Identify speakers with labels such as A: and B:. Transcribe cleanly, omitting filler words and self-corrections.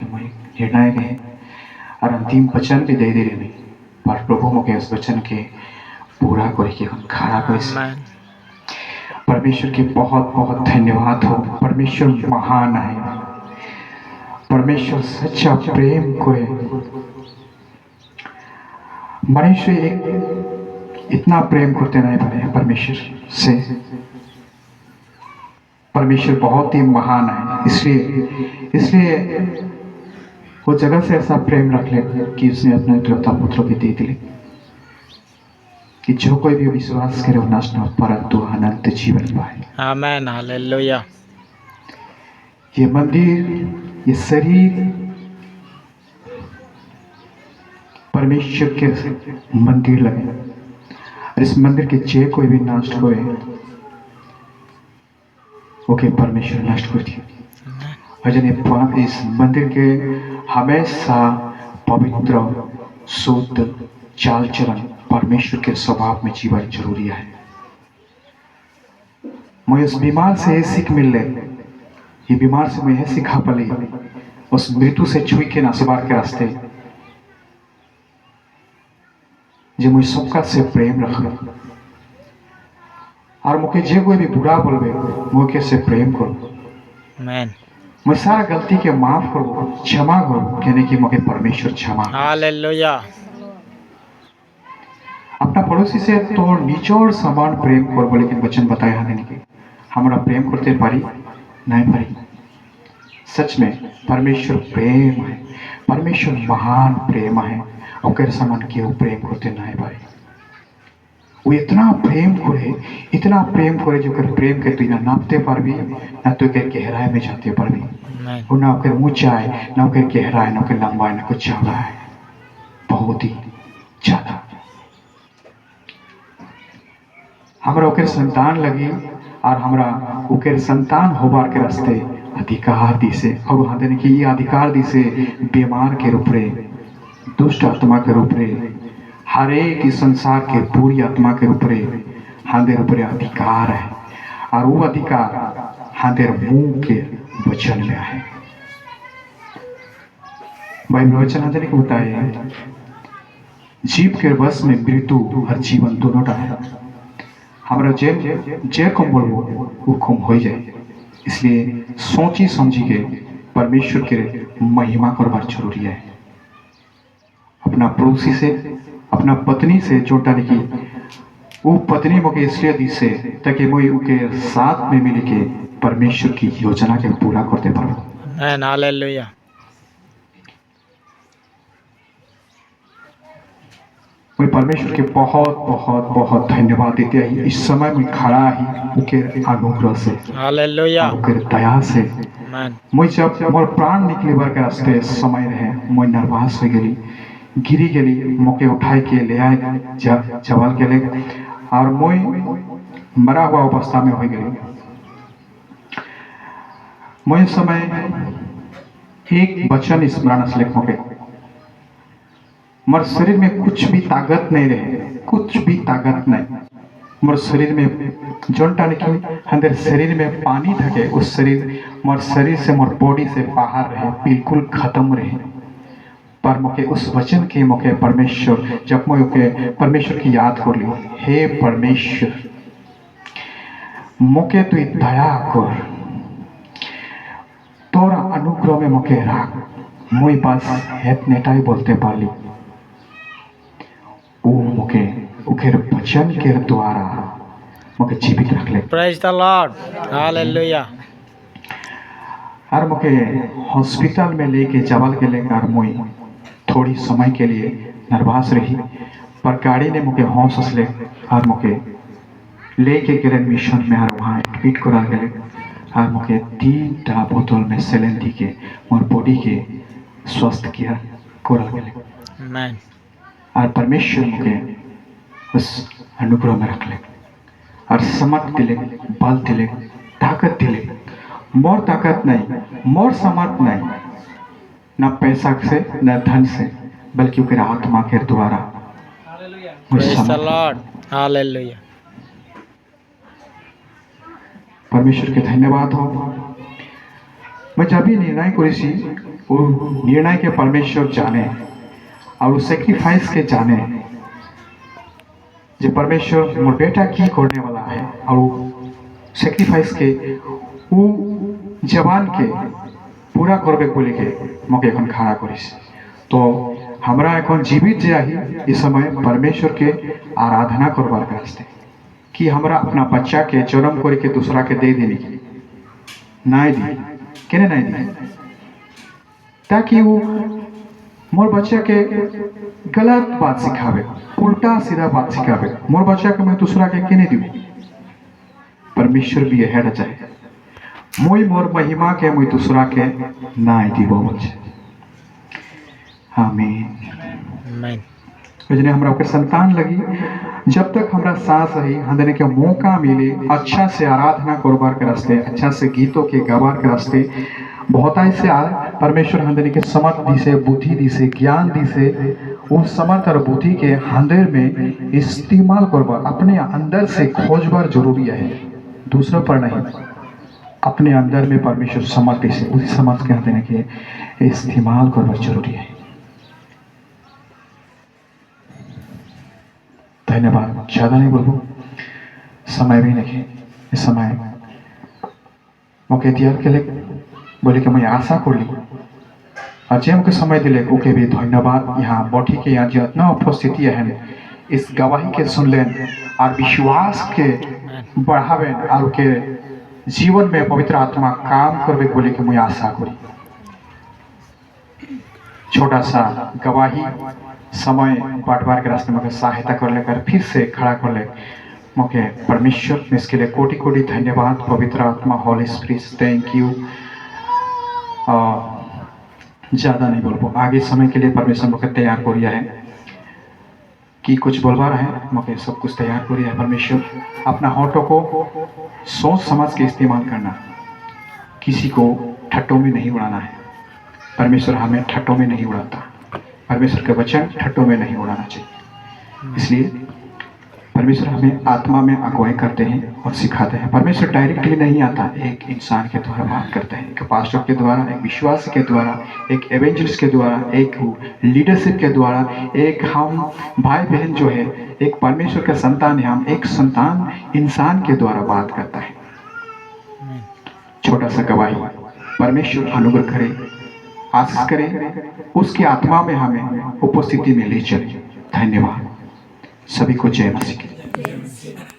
A: मुझे निर्णायक है और अंतिम वचन भी दे दे रहे नहीं पर प्रभु मुझे उस वचन के पूरा करके खड़ा कर
B: आमेन।
A: परमेश्वर की बहुत बहुत धन्यवाद हो। परमेश्वर महान है, परमेश्वर सच्चा प्रेम करे। मनुष्य एक इतना प्रेम करते नहीं पारे परमेश्वर से। परमेश्वर बहुत ही महान है, इसलिए वो जगह से ऐसा प्रेम रख ले कि उसने अपने इकलौता पुत्र को दे दिले कि जो कोई भी विश्वास करे वो नष्ट न परंतु अनंत जीवन पाए।
B: आमेन। हालेलुया।
A: ये मंदिर, ये शरीर परमेश्वर के मंदिर लगे और इस मंदिर के जे कोई भी नष्ट करे ओके परमेश्वर नष्ट कर दिए। और जन इस मंदिर के हमेशा पवित्र शुद्ध चाल चलन परमेश्वर के स्वभाव में जीवन जरूरी है। मुझे उस बीमार से ये सीख मिल ले, ये बीमार से मैं यह सीखा पली उस मृत्यु से छुई के नासबार के रास्ते जो मुझे सबका से प्रेम रख और मुझे जे कोई भी बुरा बोलबे मुझे से प्रेम करो।
B: आमेन।
A: मैं सारा गलती के माफ करो, क्षमा करो, कहने की मुझे परमेश्वर क्षमा।
B: हालेलुया।
A: अपना पड़ोसी से तो निचोड़ समान प्रेम कर, लेकिन वचन बताया हमें कि हमारा प्रेम करते पारी नहीं पारी। सच में परमेश्वर प्रेम है, परमेश्वर महान प्रेम है और समान केव प्रेम करते नहीं पारे। वो इतना प्रेम करे, इतना प्रेम करे जो कर प्रेम के तू ना नापते पारबी ना तो के गहराई में जाते पारबी।
B: आमेन।
A: वो ना कर ऊंचाई ना कर गहराई ना कर लंबाई ना कुछ चौड़ा है, बहुत ही ज्यादा। हमरा ओकर संतान लगी और हमरा ओकर संतान होबार के रास्ते अधिकार दिसे और वहाँ देने की ये अधिकार दिसे बीमार के रूप रे, दुष्ट आत्मा के रूप रे, हर एक इस संसार के पूरी आत्मा के रूप रे हांदेर ऊपर अधिकार है और वो अधिकार हांदेर मुंह के वचन में है। बाइबल वचन हांदेर को बताए जीव के बस में मृत्यु और जीवन दोनों टा है। हमारा जे कम बोलबो वो कम हो जाए, इसलिए सोची समझी के परमेश्वर के महिमा करवार जरूरी है। अपना पड़ोसी से अपना पत्नी से जोटा नहीं की वो पत्नी मुझे इसलिए दी से ताकि मैं उनके साथ में मिल के परमेश्वर की योजना के पूरा करते पारूं।
B: आमेन। हालेलुया।
A: मैं परमेश्वर के बहुत बहुत बहुत धन्यवाद देते हैं। इस समय मैं खड़ा ही उनके अनुग्रह से
B: हालेलुया।
A: और उनके दया से।
B: आमेन।
A: मैं जब मोर प्राण निकले बार के रास्ते समय रहे मैं नर्वस हो गई, गिरी गली, मौके उठाए के ले आए जवाल के ले और मैं मरा हुआ अवस्था में हो गई। मैं समय एक वचन स्मरण से मौके मोर शरीर में कुछ भी ताकत नहीं रहे, कुछ भी ताकत नहीं। मोर शरीर में जोनटा लिखी अंदर शरीर में पानी थके उस शरीर मोर शरीर से मोर बॉडी से बाहर रहे, बिल्कुल खत्म रहे। पर मुझे उस वचन के मुझे परमेश्वर जब मैं परमेश्वर की याद कर ली, हे परमेश्वर मुझे तू दया कर, तोरा अनुग्रह में मुझे राख। मुई बस हेत नेटाई बोलते पारली वो मुझे उखेर वचन के द्वारा मुझे जीवित रख ले।
B: Praise the Lord. हालेलुया।
A: और मुझे हॉस्पिटल में लेके जवाल के लेकर मुई थोड़ी समय के लिए नर्वस रही, पर गाड़ी ने मुझे हौसला ले और मुझे लेके गए मिशन में और वहाँ एडमिट करा गए और मुझे 3टा बोतल में सेलेन दी के मोर बॉडी के स्वस्थ किया करा गए।
B: आमेन।
A: और परमेश्वर मुझे उस अनुग्रह में रख ले और समर्थ दिले, बल दिले, ताकत दिले। मोर ताकत नहीं, मोर समर्थ नहीं, न पैसा से न धन से, बल्कि उसके आत्मा के द्वारा।
B: Praise the Lord. हालेलुया।
A: परमेश्वर के धन्यवाद हो। मैं जब भी निर्णय करी वो निर्णय के परमेश्वर जाने और उस सेक्रीफाइस के जाने जो परमेश्वर मोर बेटा की करने वाला है और सेक्रीफाइस के वो जवान के पूरा करबे बोले के मके एखन खड़ा करिस। तो हमरा एखन जीवित जे आही इस समय परमेश्वर के आराधना करबार रास्ते कि हमरा अपना बच्चा के जन्म करे के दूसरा के दे देनी नहीं दी केने नहीं दी ताकि वो मोर बच्चा के गलत बात सिखावे, उल्टा सीधा बात सिखावे। मोर बच्चा के मैं दूसरा के केने दी परमेश्वर भी हेड चाहे मुई मोर महिमा के मुई दूसरा के नहीं दी बोल। आमीन।
B: आमीन।
A: जने हमरा के संतान लगी जब तक हमरा सांस रही हमने के मौका मिले अच्छा से आराधना करबार के रास्ते, अच्छा से गीतों के गवार के रास्ते बहुत ऐसे परमेश्वर हमने के समर्थ दी से, बुद्धि दी से, ज्ञान दी से, उस समर्थ और बुद्धि के अंदर में इस्तेमाल करबार अपने अंदर से खोजबार जरूरी है, दूसरों पर नहीं। अपने अंदर में परमेश्वर समर्थ से उसी समर्थ के हमने के इस्तेमाल करबार जरूरी है। धन्यवाद। ज़्यादा नहीं बोलूँ, समय भी नहीं। इस समय मौके दिया के लिए बोले कि मैं आशा कर ली और जेम के समय दिले ओके भी धन्यवाद। यहाँ बैठी के यहाँ जितना उपस्थिति है इस गवाही के सुन लें और विश्वास के बढ़ावें और के जीवन में पवित्र आत्मा काम करवे बोले कि मैं आशा करी। छोटा सा गवाही समय बांटवार के रास्ते में सहायता कर लेकर फिर से खड़ा कर ले मौके परमेश्वर में इसके लिए कोटि कोटि धन्यवाद। पवित्र आत्मा होली स्पिरिट थैंक यू। ज़्यादा नहीं बोल पाऊँ, आगे समय के लिए परमेश्वर मौके तैयार कर दिया है कि कुछ बोलवा रहे हैं मौके सब कुछ तैयार कर दिया है। परमेश्वर अपना होठों को सोच समझ के इस्तेमाल करना, किसी को ठट्टों में नहीं उड़ाना है। परमेश्वर हमें ठट्टों में नहीं उड़ाता, परमेश्वर के वचन ठट्टों में नहीं उड़ाना चाहिए। इसलिए परमेश्वर हमें आत्मा में अगुवाई करते हैं और सिखाते हैं। परमेश्वर डायरेक्टली नहीं आता, एक इंसान के द्वारा बात करते हैं, एक पास्टर के द्वारा, एक विश्वासी के द्वारा, एक एवेंजलिस्ट के द्वारा, एक लीडरशिप के द्वारा, एक हम भाई बहन जो है, एक परमेश्वर का संतान है, हम एक संतान इंसान के द्वारा बात करता है। छोटा सा गवाही परमेश्वर अनुग्रह करे, आशीष करे, उसकी आत्मा में हमें उपस्थिति में ले चले। धन्यवाद। सभी को जय मसीह।